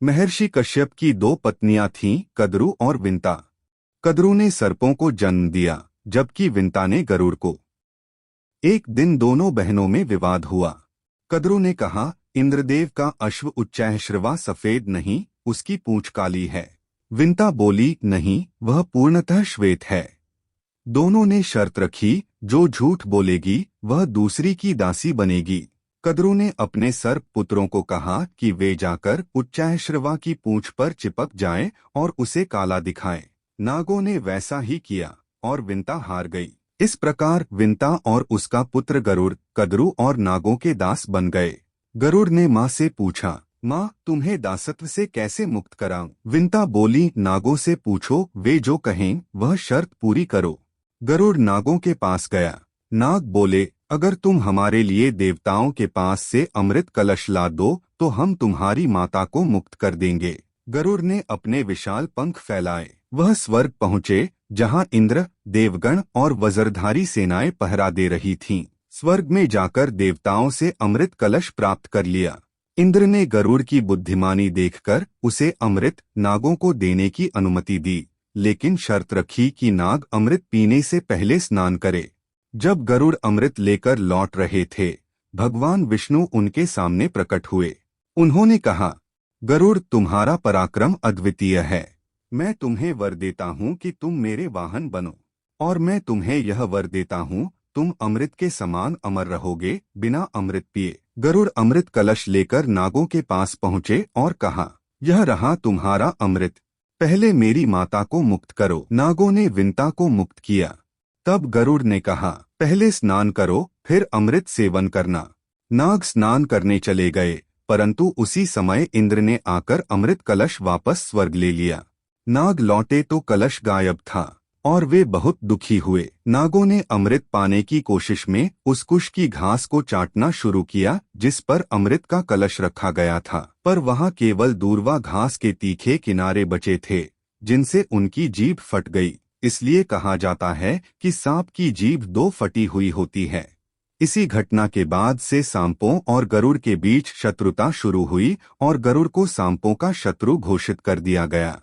महर्षि कश्यप की दो पत्नियां थीं, कद्रु और विंता। कद्रु ने सर्पों को जन्म दिया, जबकि विंता ने गरुड़ को। एक दिन दोनों बहनों में विवाद हुआ। कद्रु ने कहा, इंद्रदेव का अश्व उच्चैःश्रवा सफेद नहीं, उसकी पूंछ काली है। विंता बोली, नहीं, वह पूर्णतः श्वेत है। दोनों ने शर्त रखी, जो झूठ बोलेगी वह दूसरी की दासी बनेगी। कद्रु ने अपने सर्प पुत्रों को कहा कि वे जाकर उच्चैःश्रवा की पूंछ पर चिपक जाएं और उसे काला दिखाएं। नागों ने वैसा ही किया और विंता हार गई। इस प्रकार विंता और उसका पुत्र गरुड़ कद्रु और नागों के दास बन गए। गरुड़ ने माँ से पूछा, माँ, तुम्हें दासत्व से कैसे मुक्त कराऊं? विंता बोली, नागों से पूछो, वे जो कहें वह शर्त पूरी करो। गरुड़ नागों के पास गया। नाग बोले, अगर तुम हमारे लिए देवताओं के पास से अमृत कलश ला दो तो हम तुम्हारी माता को मुक्त कर देंगे। गरुड़ ने अपने विशाल पंख फैलाए। वह स्वर्ग पहुँचे, जहाँ इंद्र, देवगण और वज्रधारी सेनाएं पहरा दे रही थीं। स्वर्ग में जाकर देवताओं से अमृत कलश प्राप्त कर लिया। इंद्र ने गरुड़ की बुद्धिमानी देखकर उसे अमृत नागों को देने की अनुमति दी, लेकिन शर्त रखी कि नाग अमृत पीने से पहले स्नान करे। जब गरुड़ अमृत लेकर लौट रहे थे, भगवान विष्णु उनके सामने प्रकट हुए। उन्होंने कहा, गरुड़, तुम्हारा पराक्रम अद्वितीय है। मैं तुम्हें वर देता हूँ कि तुम मेरे वाहन बनो, और मैं तुम्हें यह वर देता हूँ, तुम अमृत के समान अमर रहोगे, बिना अमृत पिए। गरुड़ अमृत कलश लेकर नागों के पास पहुँचे और कहा, यह रहा तुम्हारा अमृत, पहले मेरी माता को मुक्त करो। नागों ने विंता को मुक्त किया। तब गरुड़ ने कहा, पहले स्नान करो, फिर अमृत सेवन करना। नाग स्नान करने चले गए, परंतु उसी समय इंद्र ने आकर अमृत कलश वापस स्वर्ग ले लिया। नाग लौटे तो कलश गायब था और वे बहुत दुखी हुए। नागों ने अमृत पाने की कोशिश में उस कुश की घास को चाटना शुरू किया जिस पर अमृत का कलश रखा गया था, पर वहां केवल दूर्वा घास के तीखे किनारे बचे थे, जिनसे उनकी जीभ फट गई। इसलिए कहा जाता है कि सांप की जीभ दो फटी हुई होती है। इसी घटना के बाद से सांपों और गरुड़ के बीच शत्रुता शुरू हुई और गरुड़ को सांपों का शत्रु घोषित कर दिया गया।